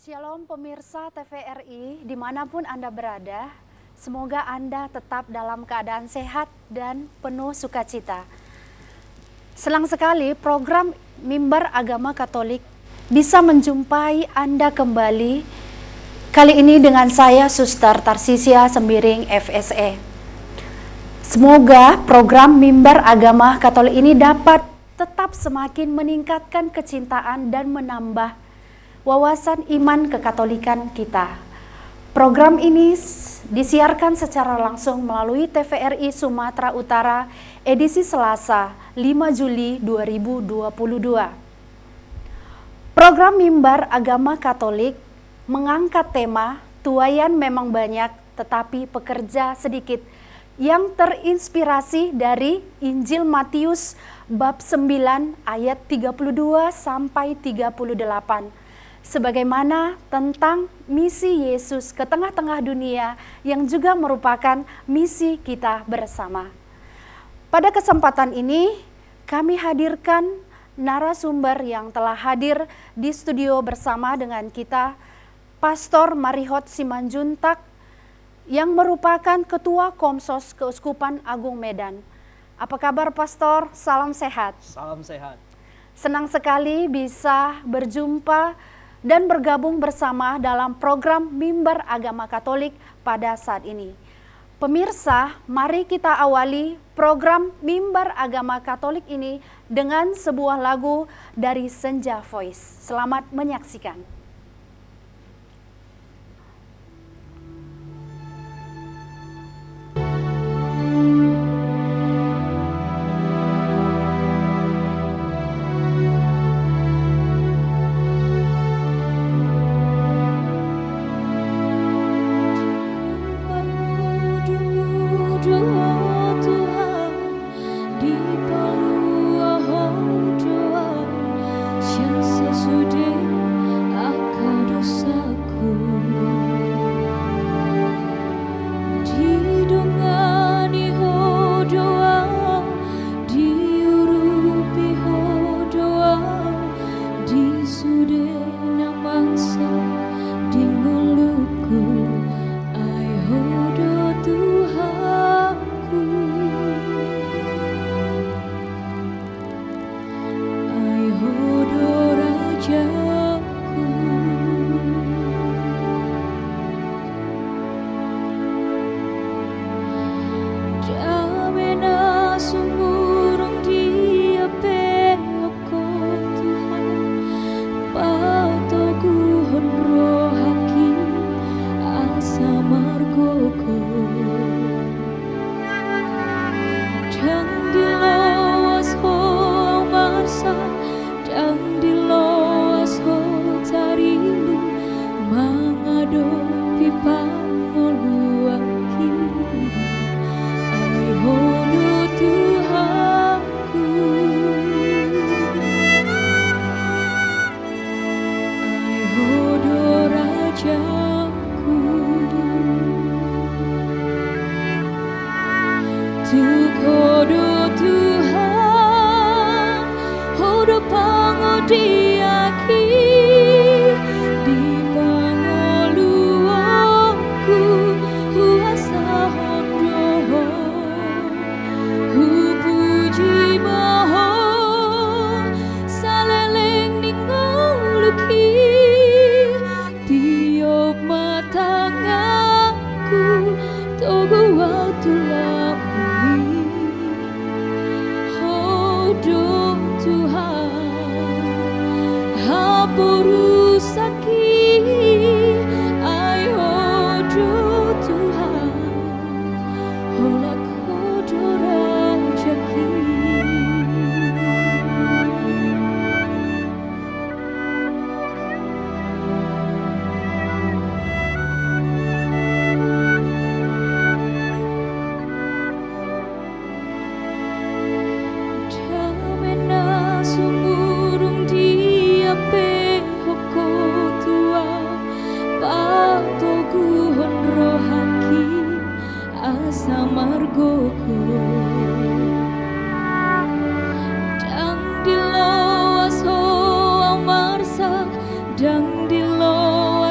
Shalom pemirsa TVRI dimanapun Anda berada, semoga Anda tetap dalam keadaan sehat dan penuh sukacita. Senang sekali program Mimbar Agama Katolik bisa menjumpai Anda kembali, kali ini dengan saya Suster Tarsisia Sembiring FSE. Semoga program Mimbar Agama Katolik ini dapat tetap semakin meningkatkan kecintaan dan menambah wawasan iman kekatolikan kita. Program ini disiarkan secara langsung melalui TVRI Sumatera Utara edisi Selasa 5 Juli 2022. Program Mimbar Agama Katolik mengangkat tema tuayan memang banyak tetapi pekerja sedikit, yang terinspirasi dari Injil Matius bab 9 ayat 32 sampai 38. Sebagaimana tentang misi Yesus ke tengah-tengah dunia yang juga merupakan misi kita bersama. Pada kesempatan ini kami hadirkan narasumber yang telah hadir di studio bersama dengan kita, Pastor Marihot Simanjuntak yang merupakan Ketua Komsos Keuskupan Agung Medan. Apa kabar Pastor? Salam sehat. Salam sehat. Senang sekali bisa berjumpa dan bergabung bersama dalam program Mimbar Agama Katolik pada saat ini. Pemirsa, mari kita awali program Mimbar Agama Katolik ini dengan sebuah lagu dari Senja Voice. Selamat menyaksikan. Dang di lo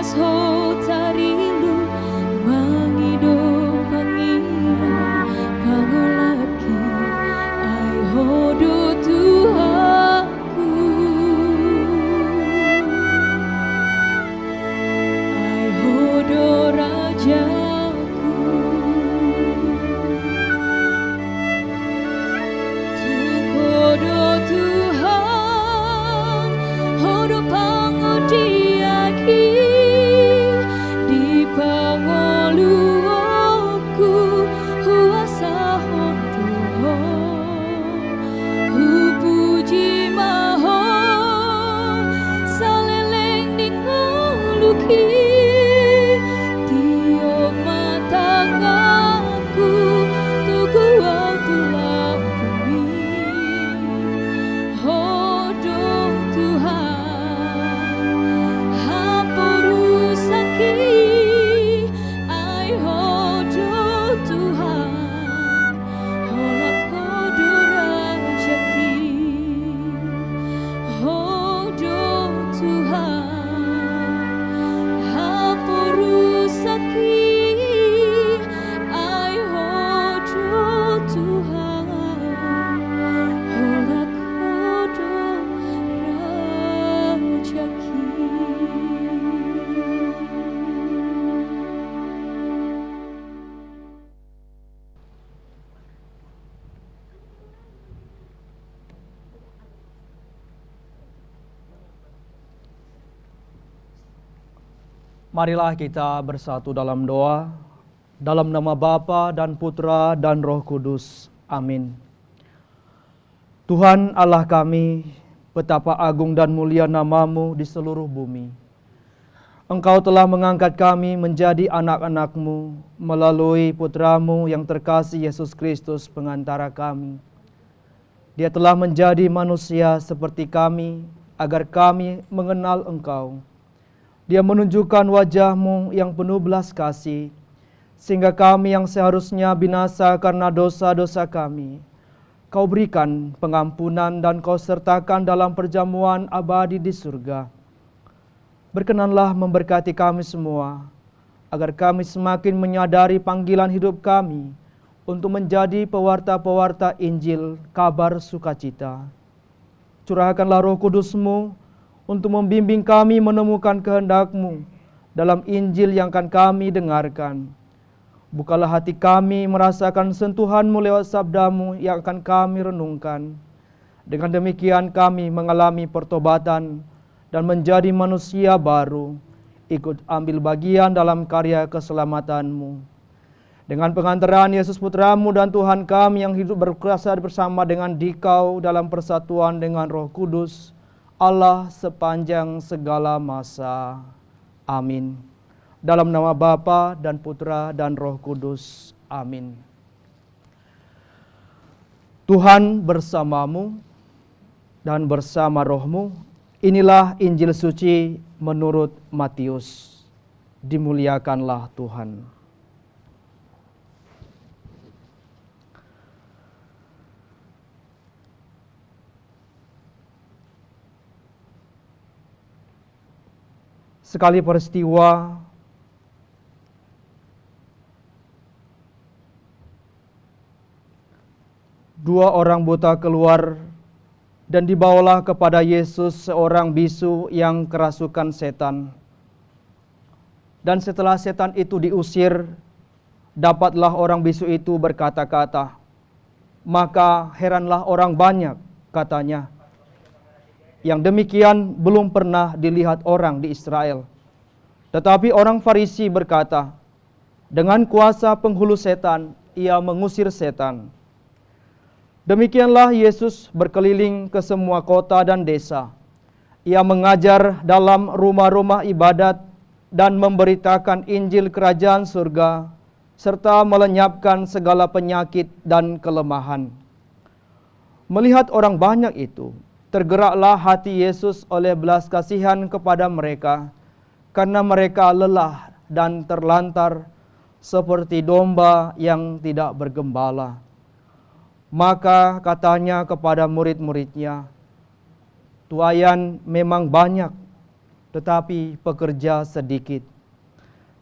Marilah kita bersatu dalam doa, dalam nama Bapa dan Putra dan Roh Kudus. Amin. Tuhan Allah kami, betapa agung dan mulia nama-Mu di seluruh bumi. Engkau telah mengangkat kami menjadi anak-anak-Mu melalui Putra-Mu yang terkasih Yesus Kristus pengantara kami. Dia telah menjadi manusia seperti kami, agar kami mengenal Engkau. Dia menunjukkan wajah-Mu yang penuh belas kasih, sehingga kami yang seharusnya binasa karena dosa-dosa kami, Kau berikan pengampunan dan Kau sertakan dalam perjamuan abadi di surga. Berkenanlah memberkati kami semua, agar kami semakin menyadari panggilan hidup kami untuk menjadi pewarta-pewarta Injil kabar sukacita. Curahkanlah Roh Kudus-Mu untuk membimbing kami menemukan kehendak-Mu dalam Injil yang akan kami dengarkan. Bukalah hati kami merasakan sentuhan-Mu lewat sabda-Mu yang akan kami renungkan. Dengan demikian kami mengalami pertobatan dan menjadi manusia baru, ikut ambil bagian dalam karya keselamatan-Mu. Dengan pengantaran Yesus Putra-Mu dan Tuhan kami yang hidup berkuasa bersama dengan Dikau dalam persatuan dengan Roh Kudus, Allah sepanjang segala masa. Amin. Dalam nama Bapa dan Putra dan Roh Kudus. Amin. Tuhan bersamamu dan bersama rohmu. Inilah Injil suci menurut Matius. Dimuliakanlah Tuhan. Sekali peristiwa, dua orang buta keluar dan dibawalah kepada Yesus seorang bisu yang kerasukan setan. Dan setelah setan itu diusir, dapatlah orang bisu itu berkata-kata. Maka heranlah orang banyak, katanya. Yang demikian belum pernah dilihat orang di Israel. Tetapi orang Farisi berkata, dengan kuasa penghulu setan, ia mengusir setan. Demikianlah Yesus berkeliling ke semua kota dan desa. Ia mengajar dalam rumah-rumah ibadat dan memberitakan Injil Kerajaan Surga, serta melenyapkan segala penyakit dan kelemahan. Melihat orang banyak itu, tergeraklah hati Yesus oleh belas kasihan kepada mereka, karena mereka lelah dan terlantar seperti domba yang tidak bergembala. Maka katanya kepada murid-muridnya, tuaian memang banyak, tetapi pekerja sedikit.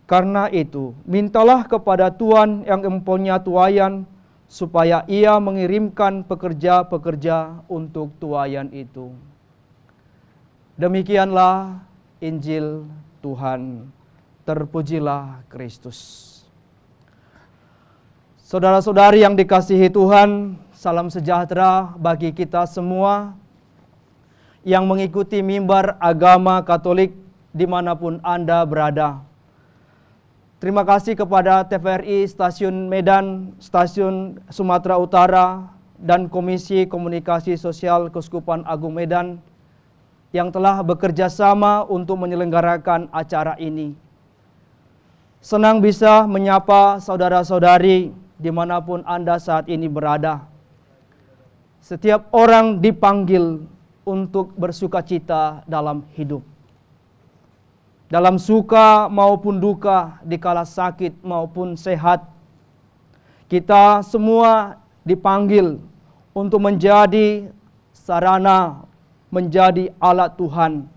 Karena itu, mintalah kepada Tuhan yang mempunyai tuaian, supaya ia mengirimkan pekerja-pekerja untuk tuaian itu. Demikianlah Injil Tuhan. Terpujilah Kristus. Saudara-saudari yang dikasihi Tuhan, salam sejahtera bagi kita semua yang mengikuti mimbar agama Katolik dimanapun Anda berada. Terima kasih kepada TVRI Stasiun Medan, Stasiun Sumatera Utara, dan Komisi Komunikasi Sosial Keuskupan Agung Medan yang telah bekerja sama untuk menyelenggarakan acara ini. Senang bisa menyapa saudara-saudari dimanapun Anda saat ini berada. Setiap orang dipanggil untuk bersukacita dalam hidup. Dalam suka maupun duka, dikala sakit maupun sehat, kita semua dipanggil untuk menjadi sarana, menjadi alat Tuhan,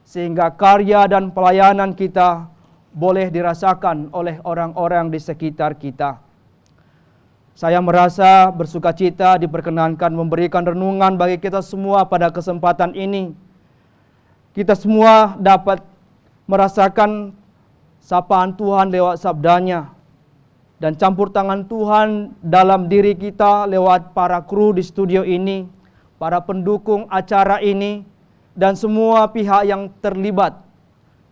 sehingga karya dan pelayanan kita boleh dirasakan oleh orang-orang di sekitar kita. Saya merasa bersukacita diperkenankan memberikan renungan bagi kita semua pada kesempatan ini. Kita semua dapat merasakan sapaan Tuhan lewat sabdanya, dan campur tangan Tuhan dalam diri kita lewat para kru di studio ini, para pendukung acara ini, dan semua pihak yang terlibat,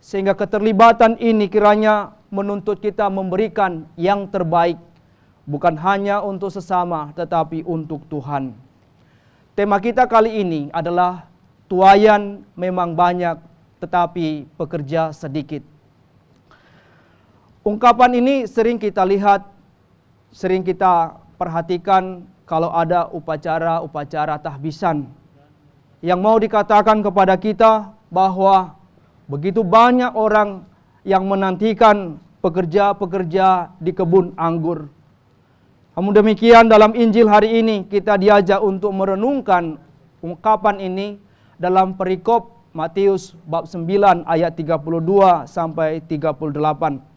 Sehingga keterlibatan ini kiranya menuntut kita memberikan yang terbaik, bukan hanya untuk sesama, tetapi untuk Tuhan. Tema kita kali ini adalah tuayan memang banyak, tetapi pekerja sedikit. Ungkapan ini sering kita lihat, sering kita perhatikan kalau ada upacara-upacara tahbisan yang mau dikatakan kepada kita bahwa begitu banyak orang yang menantikan pekerja-pekerja di kebun anggur. Namun demikian dalam Injil hari ini kita diajak untuk merenungkan ungkapan ini dalam perikop Matius bab 9 ayat 32 sampai 38.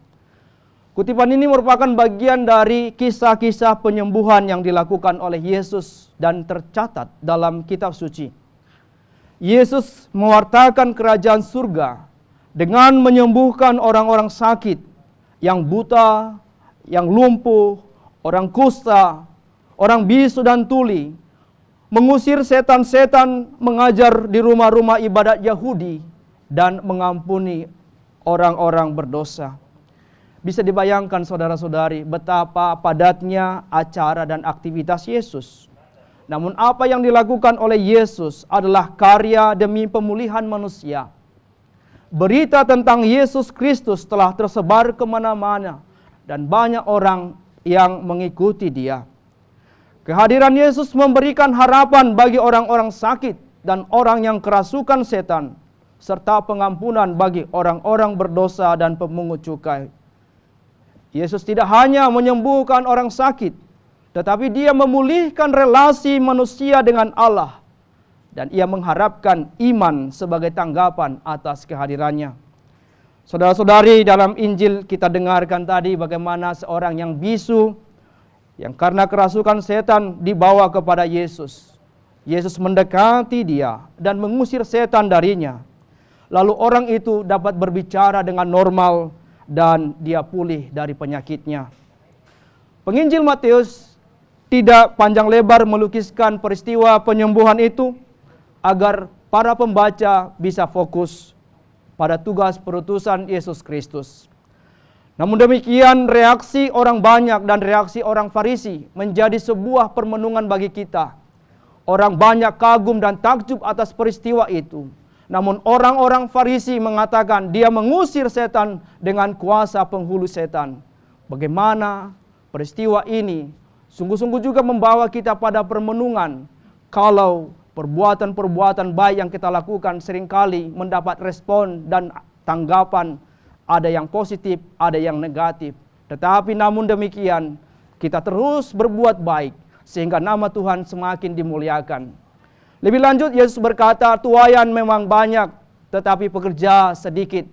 Kutipan ini merupakan bagian dari kisah-kisah penyembuhan yang dilakukan oleh Yesus dan tercatat dalam kitab suci. Yesus mewartakan kerajaan surga dengan menyembuhkan orang-orang sakit, yang buta, yang lumpuh, orang kusta, orang bisu dan tuli, mengusir setan-setan, mengajar di rumah-rumah ibadat Yahudi, dan mengampuni orang-orang berdosa. Bisa dibayangkan saudara-saudari betapa padatnya acara dan aktivitas Yesus. Namun apa yang dilakukan oleh Yesus adalah karya demi pemulihan manusia. Berita tentang Yesus Kristus telah tersebar kemana-mana dan banyak orang yang mengikuti Dia. Kehadiran Yesus memberikan harapan bagi orang-orang sakit dan orang yang kerasukan setan, serta pengampunan bagi orang-orang berdosa dan pemungut cukai. Yesus tidak hanya menyembuhkan orang sakit, tetapi Dia memulihkan relasi manusia dengan Allah. Dan Ia mengharapkan iman sebagai tanggapan atas kehadirannya. Saudara-saudari, dalam Injil kita dengarkan tadi bagaimana seorang yang bisu, yang karena kerasukan setan dibawa kepada Yesus. Yesus mendekati dia dan mengusir setan darinya. Lalu orang itu dapat berbicara dengan normal dan dia pulih dari penyakitnya. Penginjil Matius tidak panjang lebar melukiskan peristiwa penyembuhan itu agar para pembaca bisa fokus pada tugas perutusan Yesus Kristus. Namun demikian reaksi orang banyak dan reaksi orang Farisi menjadi sebuah permenungan bagi kita. Orang banyak kagum dan takjub atas peristiwa itu. Namun orang-orang Farisi mengatakan dia mengusir setan dengan kuasa penghulu setan. Bagaimana peristiwa ini sungguh-sungguh juga membawa kita pada permenungan kalau perbuatan-perbuatan baik yang kita lakukan seringkali mendapat respon dan tanggapan, ada yang positif, ada yang negatif. Tetapi namun demikian, kita terus berbuat baik sehingga nama Tuhan semakin dimuliakan. Lebih lanjut Yesus berkata, tuayan memang banyak, tetapi pekerja sedikit.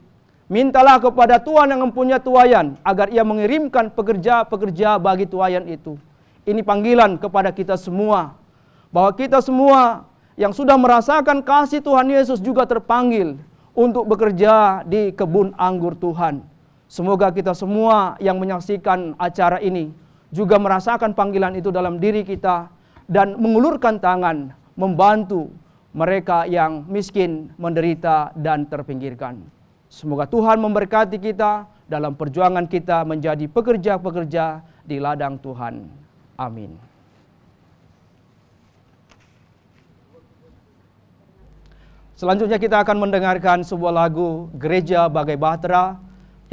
Mintalah kepada Tuhan yang mempunyai tuayan agar Ia mengirimkan pekerja-pekerja bagi tuayan itu. Ini panggilan kepada kita semua, bahwa kita semua yang sudah merasakan kasih Tuhan Yesus juga terpanggil untuk bekerja di kebun anggur Tuhan. Semoga kita semua yang menyaksikan acara ini juga merasakan panggilan itu dalam diri kita dan mengulurkan tangan membantu mereka yang miskin, menderita, dan terpinggirkan. Semoga Tuhan memberkati kita dalam perjuangan kita menjadi pekerja-pekerja di ladang Tuhan. Amin. Selanjutnya kita akan mendengarkan sebuah lagu Gereja Bagai Bahtera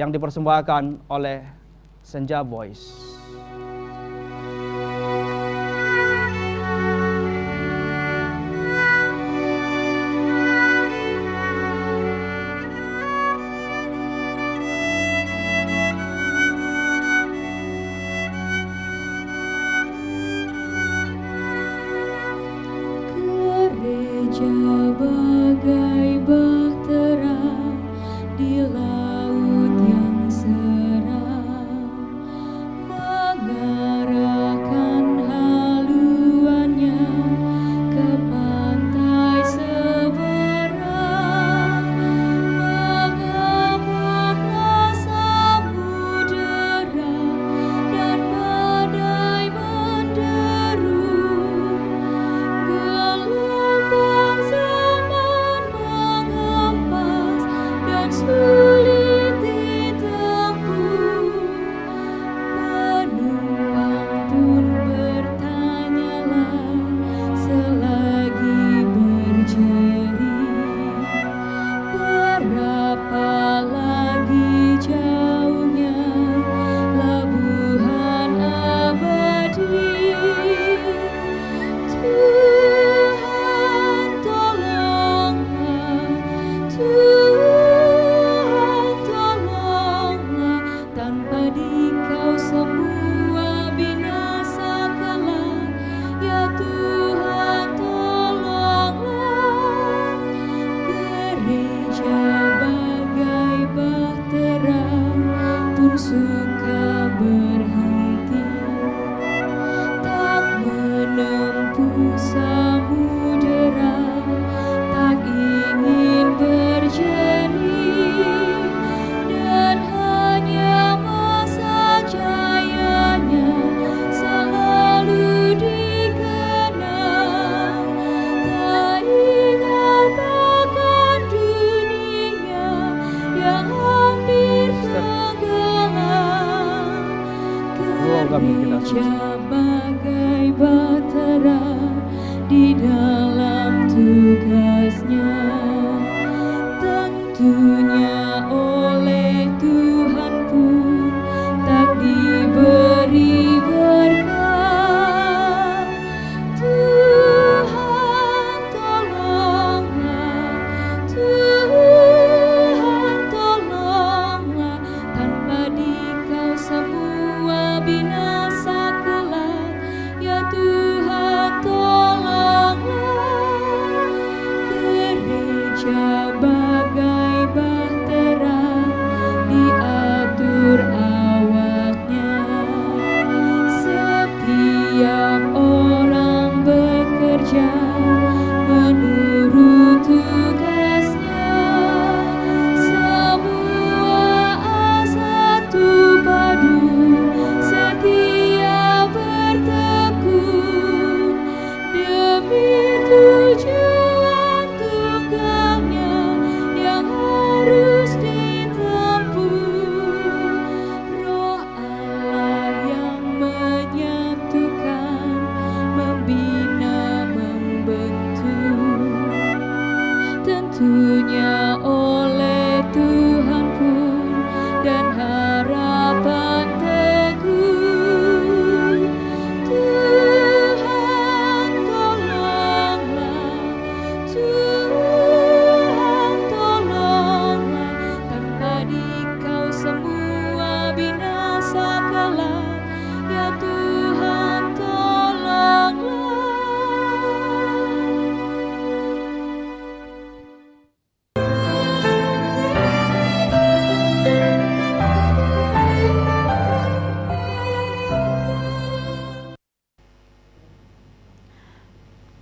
yang dipersembahkan oleh Senja Boys. Bagai bahtera di laut yang seram, bagai bahtera di dalam tugasnya. Tentunya oleh Tuhan pun tak diberi berkat. Tuhan tolonglah, Tuhan tolonglah, tanpa Dikau semua binasa kelak. Ya Tuhan tolonglah, gereja bagai bahtera diatur awaknya. Setiap orang bekerja menurut tugasnya. Semua satu padu, setia bertekun demi tujuan tunggalnya yang harus ditempuh. Roh Allah yang menyatukan, membina, membentuk. Tentunya oleh Tuhan pun dan harapan teguh. Tuhan tolonglah, Tuhan tolonglah, tanpa Dikau semua binasa kelak. Ya Tuhan tolonglah.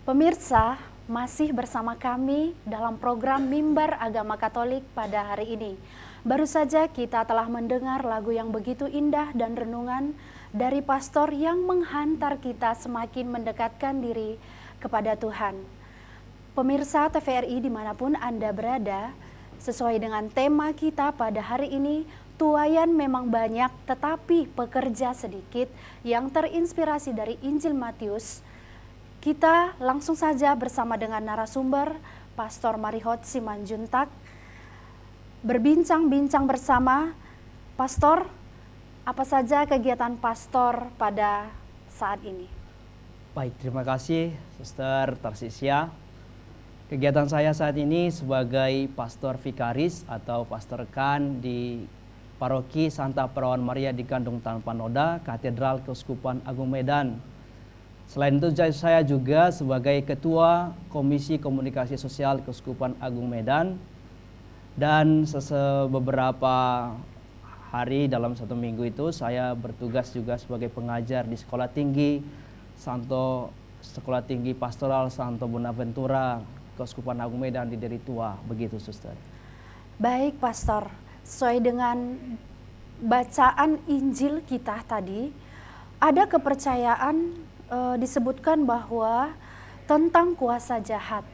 Pemirsa, masih bersama kami dalam program Mimbar Agama Katolik pada hari ini. Baru saja kita telah mendengar lagu yang begitu indah dan renungan dari pastor yang menghantar kita semakin mendekatkan diri kepada Tuhan. Pemirsa TVRI dimanapun Anda berada, sesuai dengan tema kita pada hari ini, tuayan memang banyak tetapi pekerja sedikit, yang terinspirasi dari Injil Matius. Kita langsung saja bersama dengan narasumber Pastor Marihot Simanjuntak berbincang-bincang bersama. Pastor, apa saja kegiatan pastor pada saat ini? Baik, terima kasih Suster Tarsisya. Kegiatan saya saat ini sebagai pastor vikaris atau pastor rekan di Paroki Santa Perawan Maria di Gandung Tanpa Noda, Katedral Keuskupan Agung Medan. Selain itu saya juga sebagai Ketua Komisi Komunikasi Sosial Keuskupan Agung Medan, dan beberapa hari dalam satu minggu itu saya bertugas juga sebagai pengajar di Sekolah Tinggi Pastoral Santo Bonaventura Keuskupan Agung Medan di Deritua, begitu Suster. Baik Pastor, sesuai dengan bacaan Injil kita tadi, ada kepercayaan disebutkan bahwa tentang kuasa jahat.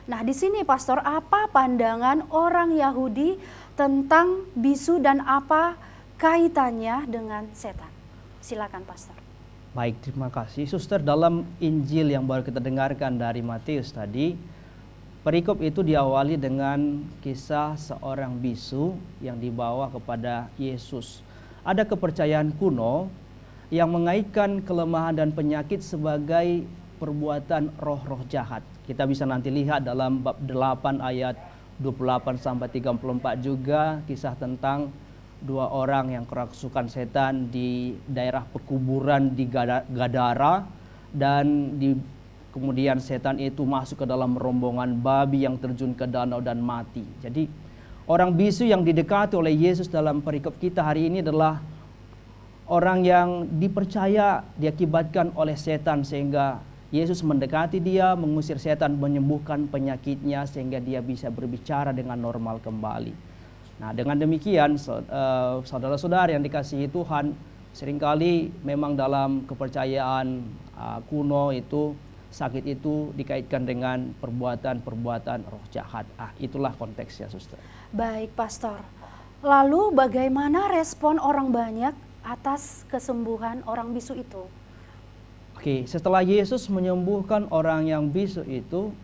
Nah, di sini Pastor, apa pandangan orang Yahudi tentang bisu dan apa kaitannya dengan setan? Silakan Pastor. Baik, terima kasih Suster. Dalam Injil yang baru kita dengarkan dari Matius tadi, perikop itu diawali dengan kisah seorang bisu yang dibawa kepada Yesus. Ada kepercayaan kuno yang mengaitkan kelemahan dan penyakit sebagai perbuatan roh-roh jahat. Kita bisa nanti lihat dalam bab 8 ayat 28 sampai 34 juga kisah tentang dua orang yang kerasukan setan di daerah pekuburan di Gadara, dan kemudian setan itu masuk ke dalam rombongan babi yang terjun ke danau dan mati. Jadi orang bisu yang didekati oleh Yesus dalam perikop kita hari ini adalah orang yang dipercaya diakibatkan oleh setan, sehingga Yesus mendekati dia, mengusir setan, menyembuhkan penyakitnya sehingga dia bisa berbicara dengan normal kembali. Nah, dengan demikian saudara-saudara yang dikasihi Tuhan, seringkali memang dalam kepercayaan kuno itu sakit itu dikaitkan dengan perbuatan-perbuatan roh jahat. Itulah konteksnya, Suster. Baik, Pastor. Lalu bagaimana respon orang banyak atas kesembuhan orang bisu itu? Oke, setelah Yesus menyembuhkan orang yang bisu itu,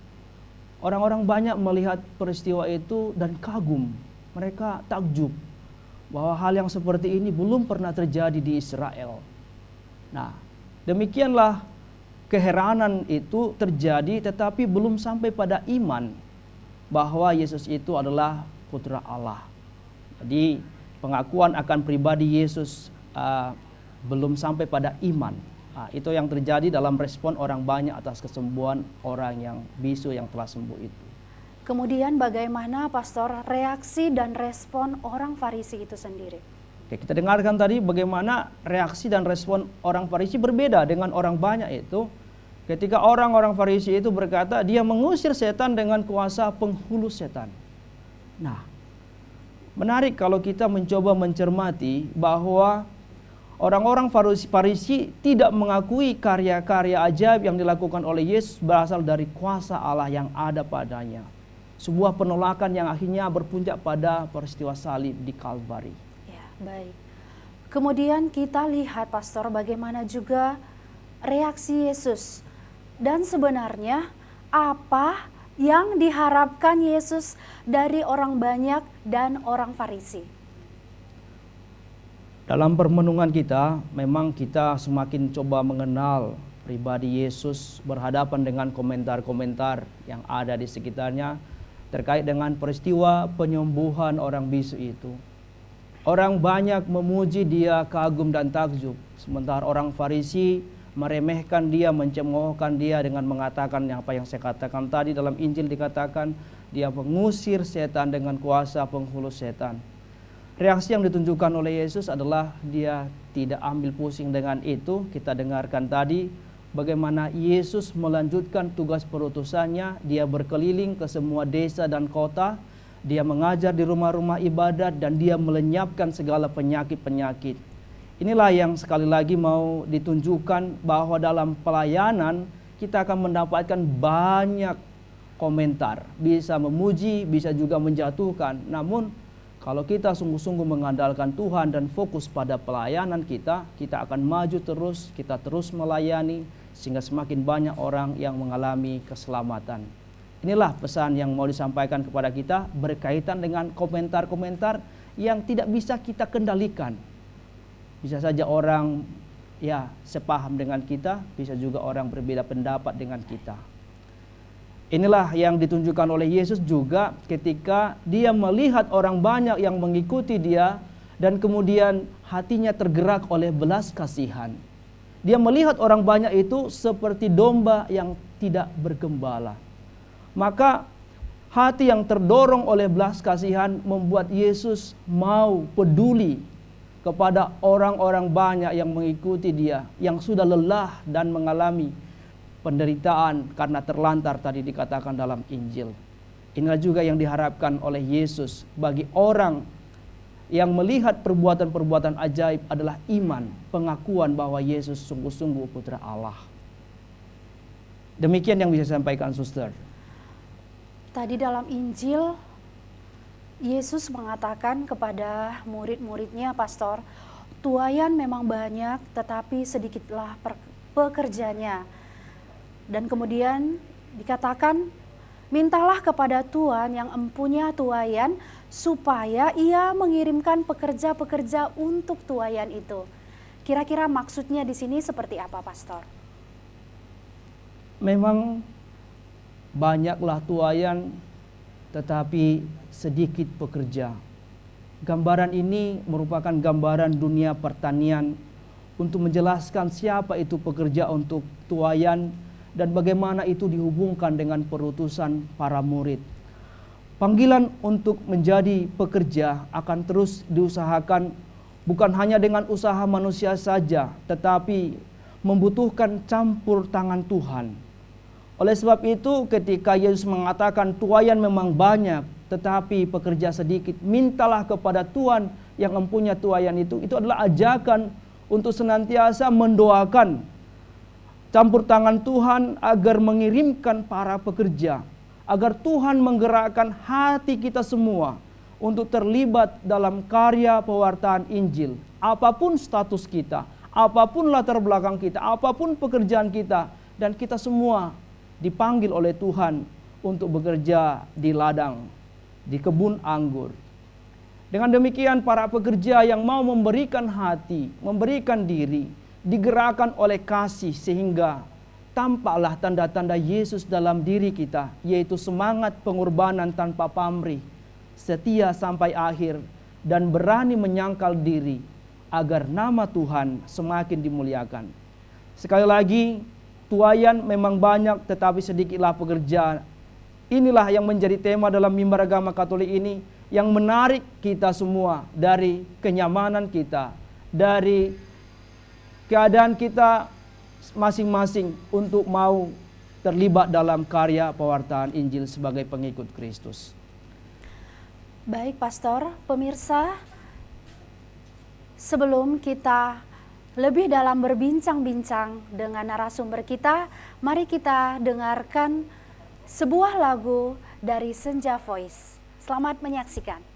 orang-orang banyak melihat peristiwa itu dan kagum. Mereka takjub bahwa hal yang seperti ini belum pernah terjadi di Israel. Nah, demikianlah keheranan itu terjadi, tetapi belum sampai pada iman bahwa Yesus itu adalah putra Allah. Jadi pengakuan akan pribadi Yesus belum sampai pada iman. Nah, itu yang terjadi dalam respon orang banyak atas kesembuhan orang yang bisu yang telah sembuh itu. Kemudian bagaimana Pastor reaksi dan respon orang Farisi itu sendiri? Oke, kita dengarkan tadi bagaimana reaksi dan respon orang Farisi berbeda dengan orang banyak itu. Ketika orang-orang Farisi itu berkata dia mengusir setan dengan kuasa penghulu setan. Nah, menarik kalau kita mencoba mencermati bahwa orang-orang Farisi tidak mengakui karya-karya ajaib yang dilakukan oleh Yesus berasal dari kuasa Allah yang ada padanya. Sebuah penolakan yang akhirnya berpuncak pada peristiwa salib di Kalvari. Ya, baik. Kemudian kita lihat Pastor bagaimana juga reaksi Yesus. Dan sebenarnya apa yang diharapkan Yesus dari orang banyak dan orang Farisi? Dalam permenungan kita, memang kita semakin coba mengenal pribadi Yesus berhadapan dengan komentar-komentar yang ada di sekitarnya terkait dengan peristiwa penyembuhan orang bisu itu. Orang banyak memuji dia, kagum dan takjub, sementara orang Farisi meremehkan dia, mencemoohkan dia dengan mengatakan apa yang saya katakan tadi dalam Injil dikatakan dia mengusir setan dengan kuasa penghulu setan. Reaksi yang ditunjukkan oleh Yesus adalah dia tidak ambil pusing dengan itu. Kita dengarkan tadi bagaimana Yesus melanjutkan tugas perutusannya. Dia berkeliling ke semua desa dan kota. Dia mengajar di rumah-rumah ibadat dan dia melenyapkan segala penyakit-penyakit. Inilah yang sekali lagi mau ditunjukkan bahwa dalam pelayanan kita akan mendapatkan banyak komentar. Bisa memuji, bisa juga menjatuhkan. Namun kalau kita sungguh-sungguh mengandalkan Tuhan dan fokus pada pelayanan kita akan maju terus, kita terus melayani sehingga semakin banyak orang yang mengalami keselamatan. Inilah pesan yang mau disampaikan kepada kita berkaitan dengan komentar-komentar yang tidak bisa kita kendalikan. Bisa saja orang sepaham dengan kita, bisa juga orang berbeda pendapat dengan kita. Inilah yang ditunjukkan oleh Yesus juga ketika dia melihat orang banyak yang mengikuti dia dan kemudian hatinya tergerak oleh belas kasihan. Dia melihat orang banyak itu seperti domba yang tidak bergembala. Maka hati yang terdorong oleh belas kasihan membuat Yesus mau peduli kepada orang-orang banyak yang mengikuti dia, yang sudah lelah dan mengalami penderitaan karena terlantar tadi dikatakan dalam Injil. Inilah juga yang diharapkan oleh Yesus bagi orang yang melihat perbuatan-perbuatan ajaib adalah iman, pengakuan bahwa Yesus sungguh-sungguh putra Allah. Demikian yang bisa disampaikan Suster. Tadi dalam Injil Yesus mengatakan kepada murid-muridnya, Pastor, tuaian memang banyak tetapi sedikitlah pekerjanya. Dan kemudian dikatakan, mintalah kepada Tuhan yang empunya tuaian supaya ia mengirimkan pekerja-pekerja untuk tuaian itu. Kira-kira maksudnya di sini seperti apa, Pastor? Memang banyaklah tuaian tetapi sedikit pekerja. Gambaran ini merupakan gambaran dunia pertanian untuk menjelaskan siapa itu pekerja untuk tuaian dan bagaimana itu dihubungkan dengan perutusan para murid. Panggilan untuk menjadi pekerja akan terus diusahakan bukan hanya dengan usaha manusia saja, tetapi membutuhkan campur tangan Tuhan. Oleh sebab itu ketika Yesus mengatakan tuaian memang banyak tetapi pekerja sedikit, mintalah kepada Tuhan yang mempunyai tuaian itu adalah ajakan untuk senantiasa mendoakan campur tangan Tuhan agar mengirimkan para pekerja, agar Tuhan menggerakkan hati kita semua untuk terlibat dalam karya pewartaan Injil. Apapun status kita, apapun latar belakang kita, apapun pekerjaan kita, dan kita semua dipanggil oleh Tuhan untuk bekerja di ladang, di kebun anggur. Dengan demikian para pekerja yang mau memberikan hati, memberikan diri, digerakkan oleh kasih sehingga tampaklah tanda-tanda Yesus dalam diri kita, yaitu semangat pengorbanan tanpa pamrih, setia sampai akhir, dan berani menyangkal diri agar nama Tuhan semakin dimuliakan. Sekali lagi, tuaian memang banyak tetapi sedikitlah pekerja. Inilah yang menjadi tema dalam mimbar agama Katolik ini, yang menarik kita semua dari kenyamanan kita, dari keadaan kita masing-masing untuk mau terlibat dalam karya pewartaan Injil sebagai pengikut Kristus. Baik Pastor, pemirsa, sebelum kita lebih dalam berbincang-bincang dengan narasumber kita, mari kita dengarkan sebuah lagu dari Senja Voice. Selamat menyaksikan.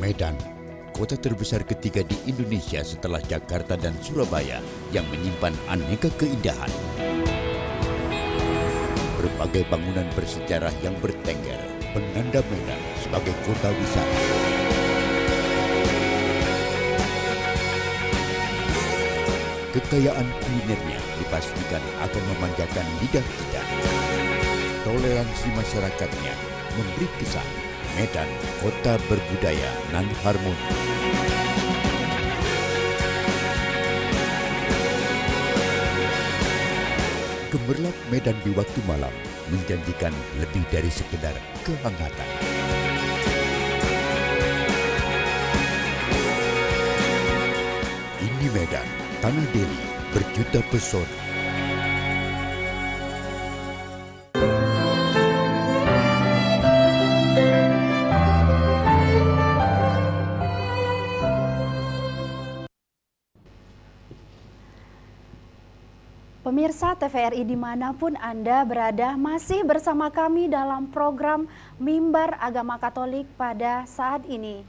Medan, kota terbesar ketiga di Indonesia setelah Jakarta dan Surabaya yang menyimpan aneka keindahan. Berbagai bangunan bersejarah yang bertengger menanda Medan sebagai kota wisata. Kekayaan kulinernya dipastikan akan memanjakan lidah kita. Toleransi masyarakatnya memberi kesan Medan kota berbudaya nan harmoni. Gemerlap Medan di waktu malam menjanjikan lebih dari sekedar kehangatan. Ini Medan, tanah Delhi, berjuta pesona. Pemirsa TVRI dimanapun Anda berada, masih bersama kami dalam program Mimbar Agama Katolik pada saat ini.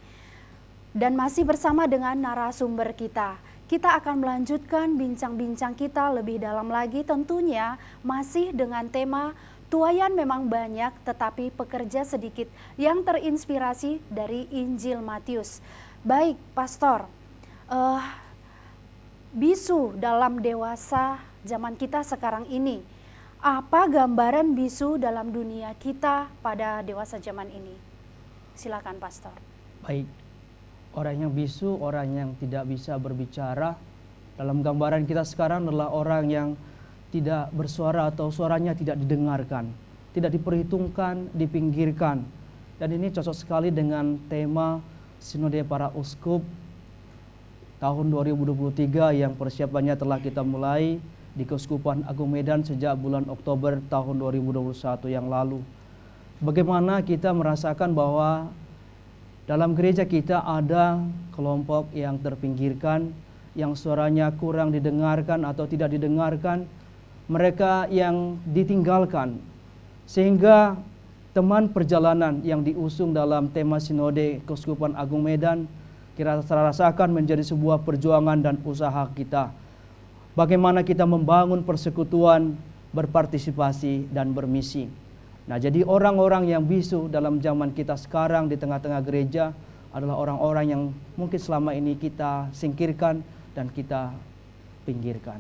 Dan masih bersama dengan narasumber kita. Kita akan melanjutkan bincang-bincang kita lebih dalam lagi, tentunya masih dengan tema tuayan memang banyak tetapi pekerja sedikit, yang terinspirasi dari Injil Matius. Baik, Pastor, bisu dalam dewasa zaman kita sekarang ini, apa gambaran bisu dalam dunia kita pada dewasa zaman ini? Silakan, Pastor. Baik, orang yang bisu, orang yang tidak bisa berbicara. Dalam gambaran kita sekarang adalah orang yang tidak bersuara atau suaranya tidak didengarkan, tidak diperhitungkan, dipinggirkan. Dan ini cocok sekali dengan tema Sinode Para Uskup tahun 2023 yang persiapannya telah kita mulai di Keuskupan Agung Medan sejak bulan Oktober tahun 2021 yang lalu. Bagaimana kita merasakan bahwa dalam gereja kita ada kelompok yang terpinggirkan, yang suaranya kurang didengarkan atau tidak didengarkan, mereka yang ditinggalkan. Sehingga teman perjalanan yang diusung dalam tema Sinode Keuskupan Agung Medan kita rasakan menjadi sebuah perjuangan dan usaha kita. Bagaimana kita membangun persekutuan, berpartisipasi, dan bermisi. Nah, jadi orang-orang yang bisu dalam zaman kita sekarang di tengah-tengah gereja adalah orang-orang yang mungkin selama ini kita singkirkan dan kita pinggirkan.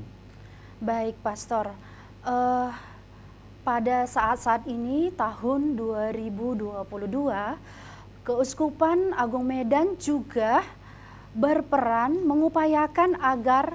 Baik, Pastor. Pada saat-saat ini, tahun 2022, Keuskupan Agung Medan juga berperan mengupayakan agar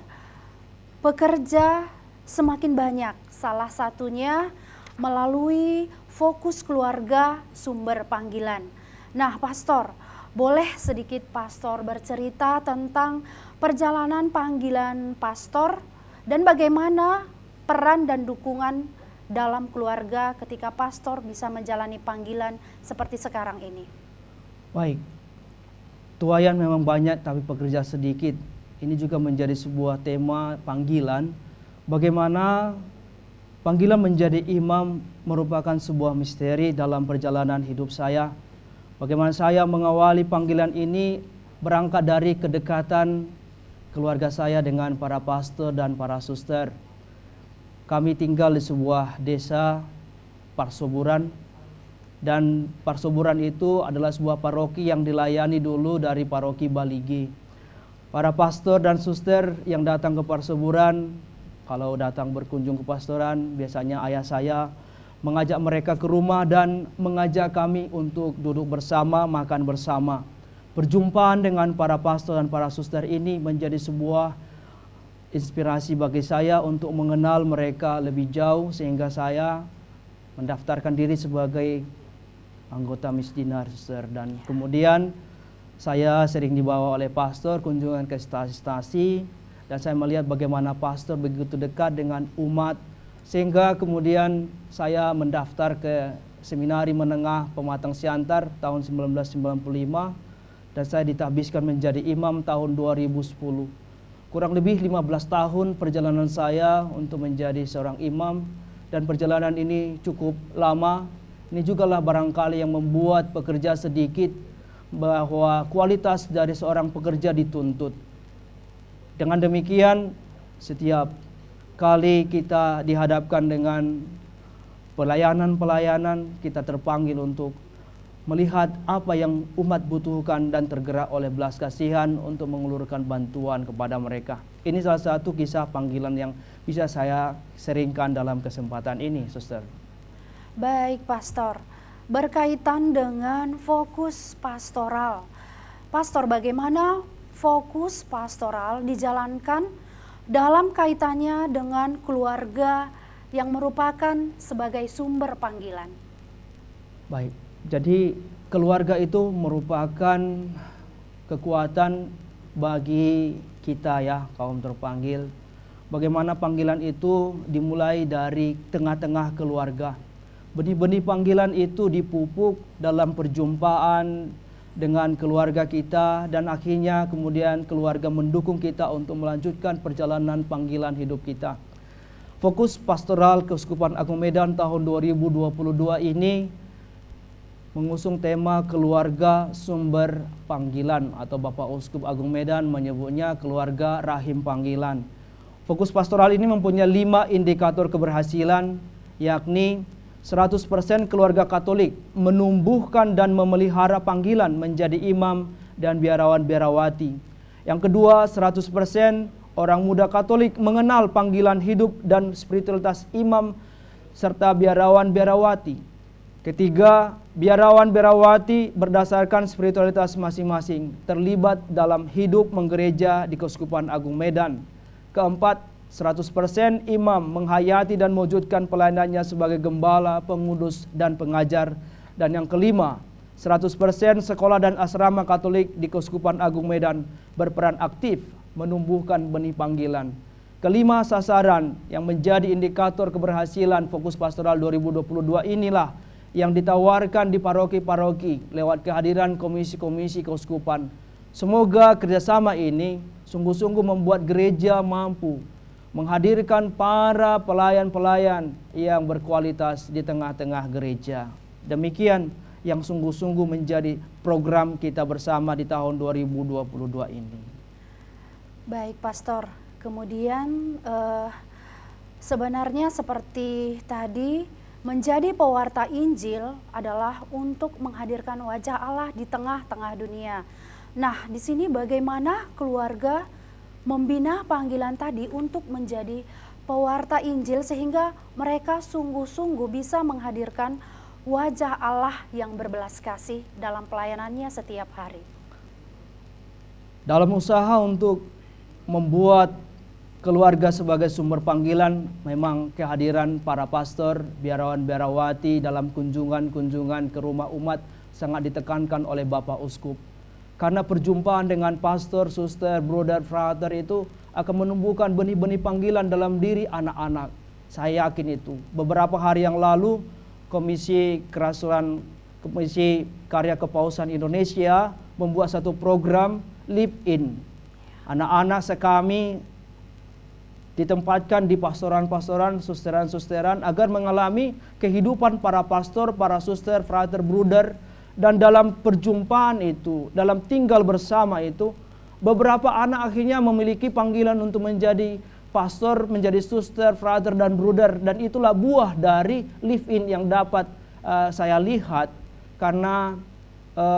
pekerja semakin banyak, salah satunya melalui fokus keluarga sumber panggilan. Nah, Pastor, boleh sedikit Pastor bercerita tentang perjalanan panggilan Pastor dan bagaimana peran dan dukungan dalam keluarga ketika Pastor bisa menjalani panggilan seperti sekarang ini? Baik, tuayan memang banyak tapi pekerja sedikit. Ini juga menjadi sebuah tema panggilan. Bagaimana panggilan menjadi imam merupakan sebuah misteri dalam perjalanan hidup saya. Bagaimana saya mengawali panggilan ini berangkat dari kedekatan keluarga saya dengan para pastor dan para suster. Kami tinggal di sebuah desa Parsoburan, dan Parsoburan itu adalah sebuah paroki yang dilayani dulu dari paroki Baligi. Para pastor dan suster yang datang ke Parsoburan, kalau datang berkunjung ke pastoran, biasanya ayah saya mengajak mereka ke rumah dan mengajak kami untuk duduk bersama, makan bersama. Perjumpaan dengan para pastor dan para suster ini menjadi sebuah inspirasi bagi saya untuk mengenal mereka lebih jauh, sehingga saya mendaftarkan diri sebagai anggota misdinar, suster. Dan kemudian saya sering dibawa oleh pastor kunjungan ke stasi-stasi, dan saya melihat bagaimana pastor begitu dekat dengan umat, sehingga kemudian saya mendaftar ke Seminari Menengah Pematang Siantar tahun 1995, dan saya ditahbiskan menjadi imam tahun 2010. Kurang lebih 15 tahun perjalanan saya untuk menjadi seorang imam, dan perjalanan ini cukup lama. Ini juga lah barangkali yang membuat pekerja sedikit, bahwa kualitas dari seorang pekerja dituntut. Dengan demikian, setiap kali kita dihadapkan dengan pelayanan-pelayanan, kita terpanggil untuk melihat apa yang umat butuhkan dan tergerak oleh belas kasihan untuk mengulurkan bantuan kepada mereka. Ini salah satu kisah panggilan yang bisa saya seringkan dalam kesempatan ini, Suster. Baik, Pastor. Berkaitan dengan fokus pastoral. Pastor, bagaimana fokus pastoral dijalankan dalam kaitannya dengan keluarga yang merupakan sebagai sumber panggilan? Baik. Jadi keluarga itu merupakan kekuatan bagi kita ya, kaum terpanggil. Bagaimana panggilan itu dimulai dari tengah-tengah keluarga. Benih-benih panggilan itu dipupuk dalam perjumpaan dengan keluarga kita, dan akhirnya kemudian keluarga mendukung kita untuk melanjutkan perjalanan panggilan hidup kita. Fokus pastoral Keuskupan Agung Medan tahun 2022 ini mengusung tema keluarga sumber panggilan, atau Bapak Uskup Agung Medan menyebutnya keluarga rahim panggilan. Fokus pastoral ini mempunyai 5 indikator keberhasilan, yakni 100% keluarga Katolik menumbuhkan dan memelihara panggilan menjadi imam dan biarawan-biarawati. Yang kedua, 100% orang muda Katolik mengenal panggilan hidup dan spiritualitas imam serta biarawan-biarawati. Ketiga, biarawan-biarawati berdasarkan spiritualitas masing-masing terlibat dalam hidup menggereja di Keuskupan Agung Medan. Keempat, 100% imam menghayati dan mewujudkan pelayanannya sebagai gembala, pengudus, dan pengajar. Dan yang kelima, 100% sekolah dan asrama Katolik di Keuskupan Agung Medan berperan aktif menumbuhkan benih panggilan. Kelima sasaran yang menjadi indikator keberhasilan fokus pastoral 2022 inilah yang ditawarkan di paroki-paroki lewat kehadiran komisi-komisi keuskupan. Semoga kerjasama ini sungguh-sungguh membuat gereja mampu menghadirkan para pelayan-pelayan yang berkualitas di tengah-tengah gereja. Demikian yang sungguh-sungguh menjadi program kita bersama di tahun 2022 ini. Baik, Pastor. Kemudian sebenarnya seperti tadi, menjadi pewarta Injil adalah untuk menghadirkan wajah Allah di tengah-tengah dunia. Nah, di sini bagaimana keluarga membina panggilan tadi untuk menjadi pewarta Injil sehingga mereka sungguh-sungguh bisa menghadirkan wajah Allah yang berbelas kasih dalam pelayanannya setiap hari. Dalam usaha untuk membuat keluarga sebagai sumber panggilan, memang kehadiran para pastor, biarawan-biarawati dalam kunjungan-kunjungan ke rumah umat sangat ditekankan oleh Bapak Uskup. Karena perjumpaan dengan pastor, suster, brother, frater itu akan menumbuhkan benih-benih panggilan dalam diri anak-anak. Saya yakin itu. Beberapa hari yang lalu, Komisi Karya Kepausan Indonesia membuat satu program Live In. Anak-anak sekami ditempatkan di pastoran-pastoran, susteran-susteran agar mengalami kehidupan para pastor, para suster, frater, bruder. Dan dalam perjumpaan itu, dalam tinggal bersama itu, beberapa anak akhirnya memiliki panggilan untuk menjadi pastor, menjadi suster, frater, dan bruder. Dan itulah buah dari live-in yang dapat saya lihat. Karena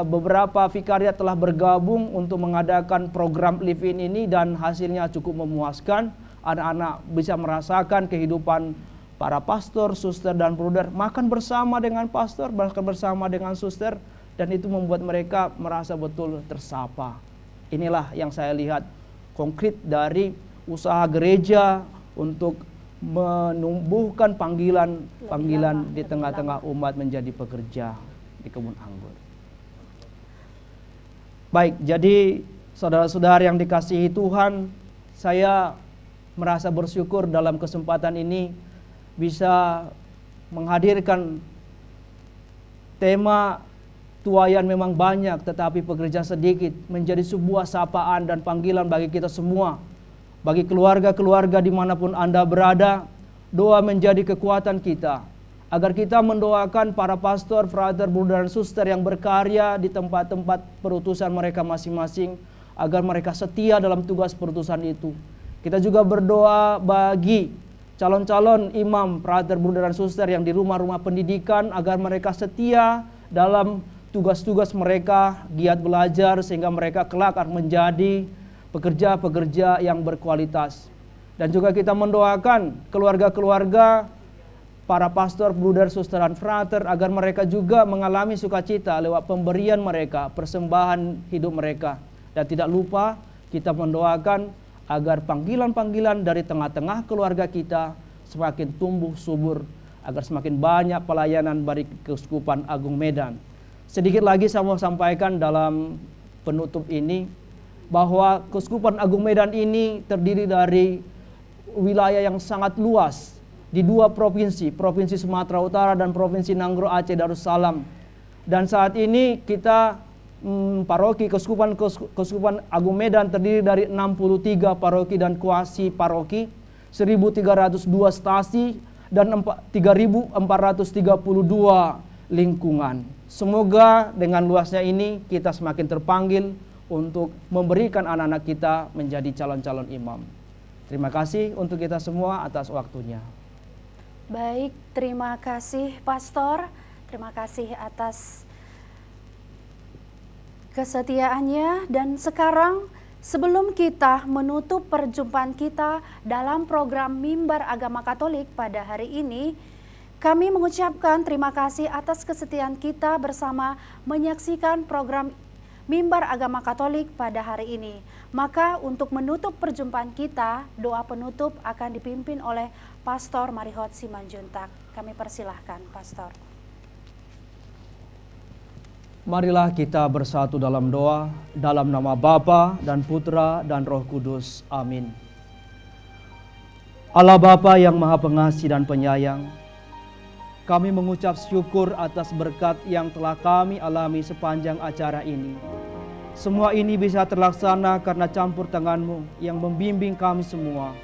beberapa vikariat telah bergabung untuk mengadakan program live-in ini dan hasilnya cukup memuaskan. Anak-anak bisa merasakan kehidupan para pastor, suster, dan bruder, makan bersama dengan pastor, makan bersama dengan suster, dan itu membuat mereka merasa betul tersapa. Inilah yang saya lihat konkret dari usaha gereja untuk menumbuhkan panggilan di tengah-tengah umat menjadi pekerja di kebun anggur. Baik, jadi saudara-saudara yang dikasihi Tuhan, saya merasa bersyukur dalam kesempatan ini bisa menghadirkan tema tuayan memang banyak tetapi pekerja sedikit menjadi sebuah sapaan dan panggilan bagi kita semua. Bagi keluarga-keluarga dimanapun Anda berada, doa menjadi kekuatan kita. agar kita mendoakan para pastor, frater, bruder, dan suster yang berkarya di tempat-tempat perutusan mereka masing-masing, agar mereka setia dalam tugas perutusan itu. Kita juga berdoa bagi calon-calon imam, frater, bruder, dan suster yang di rumah-rumah pendidikan, agar mereka setia dalam tugas-tugas mereka, giat belajar, sehingga mereka kelak akan menjadi pekerja-pekerja yang berkualitas. Dan juga kita mendoakan keluarga-keluarga para pastor, bruder, suster, dan frater, agar mereka juga mengalami sukacita lewat pemberian mereka, persembahan hidup mereka. Dan tidak lupa kita mendoakan agar panggilan-panggilan dari tengah-tengah keluarga kita semakin tumbuh subur, agar semakin banyak pelayanan bagi Keuskupan Agung Medan. Sedikit lagi saya mau sampaikan dalam penutup ini, bahwa Keuskupan Agung Medan ini terdiri dari wilayah yang sangat luas di dua provinsi, Provinsi Sumatera Utara dan Provinsi Nanggro Aceh Darussalam. Dan saat ini kita paroki Keuskupan Agung Medan terdiri dari 63 paroki dan kuasi paroki, 1.302 stasi, dan 3.432 lingkungan. Semoga dengan luasnya ini kita semakin terpanggil untuk memberikan anak-anak kita menjadi calon-calon imam. Terima kasih untuk kita semua atas waktunya. Baik, terima kasih Pastor. Terima kasih atas kesetiaannya. Dan sekarang sebelum kita menutup perjumpaan kita dalam program Mimbar Agama Katolik pada hari ini, kami mengucapkan terima kasih atas kesetiaan kita bersama menyaksikan program Mimbar Agama Katolik pada hari ini. Maka untuk menutup perjumpaan kita, doa penutup akan dipimpin oleh Pastor Marihot Simanjuntak. Kami persilahkan, Pastor. Marilah kita bersatu dalam doa, dalam nama Bapa dan Putra dan Roh Kudus. Amin. Allah Bapa yang Maha Pengasih dan Penyayang, kami mengucap syukur atas berkat yang telah kami alami sepanjang acara ini. Semua ini bisa terlaksana karena campur tangan-Mu yang membimbing kami semua.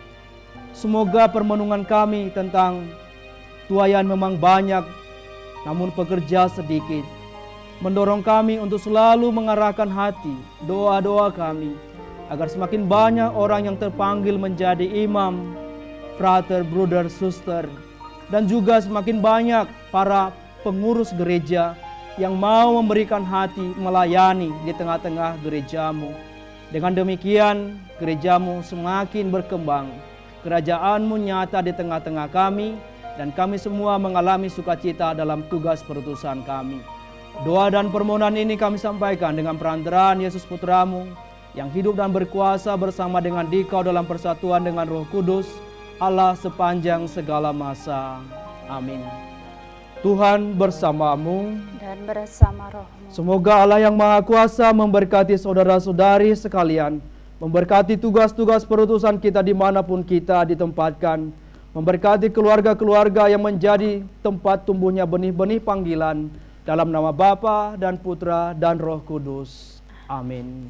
Semoga permenungan kami tentang tuayan memang banyak, namun pekerja sedikit, mendorong kami untuk selalu mengarahkan hati, doa-doa kami, agar semakin banyak orang yang terpanggil menjadi imam, frater, bruder, suster, dan juga semakin banyak para pengurus gereja yang mau memberikan hati melayani di tengah-tengah gereja-Mu. Dengan demikian, gereja-Mu semakin berkembang, kerajaan-Mu nyata di tengah-tengah kami, dan kami semua mengalami sukacita dalam tugas perutusan kami. Doa dan permohonan ini kami sampaikan dengan perantaraan Yesus Putra-Mu, yang hidup dan berkuasa bersama dengan Dikau dalam persatuan dengan Roh Kudus, Allah sepanjang segala masa. Amin. Tuhan bersamamu Dan bersama rohmu. Semoga Allah yang Maha Kuasa memberkati saudara-saudari sekalian, memberkati tugas-tugas perutusan kita dimanapun kita ditempatkan, memberkati keluarga-keluarga yang menjadi tempat tumbuhnya benih-benih panggilan, dalam nama Bapa dan Putra dan Roh Kudus. Amin.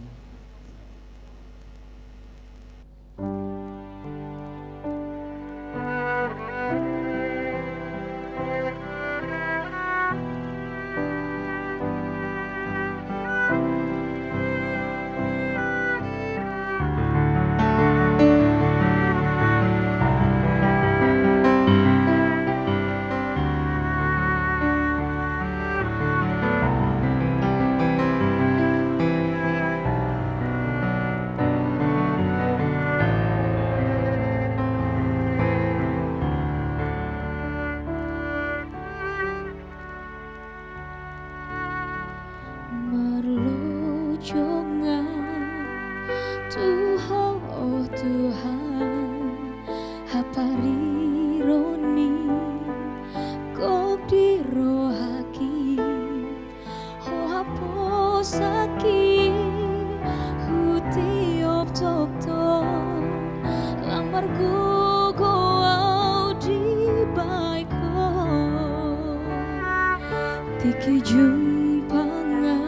Tiki jumpanga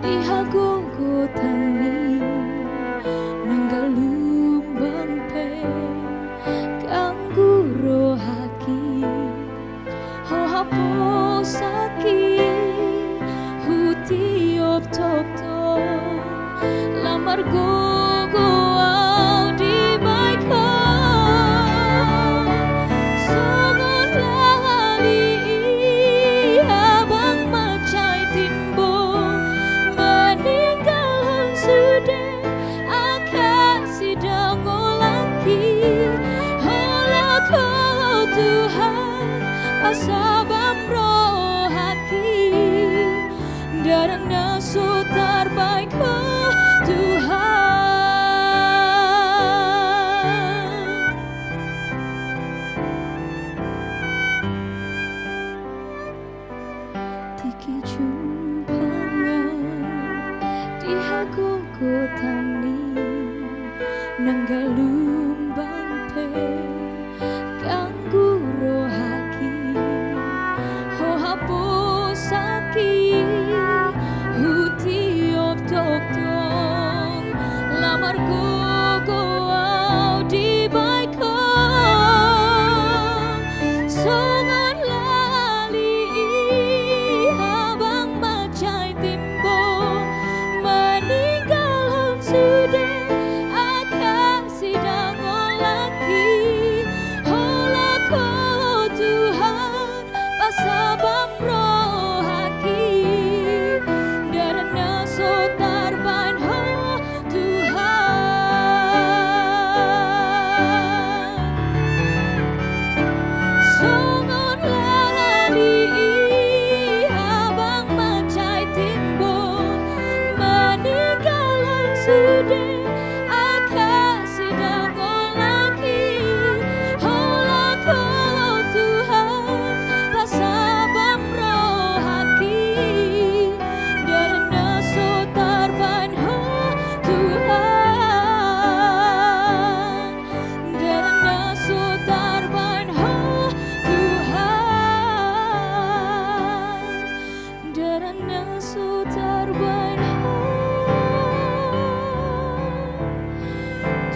dihagogo tani nanggalumbang pe kanggo rohaki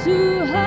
Tuhan.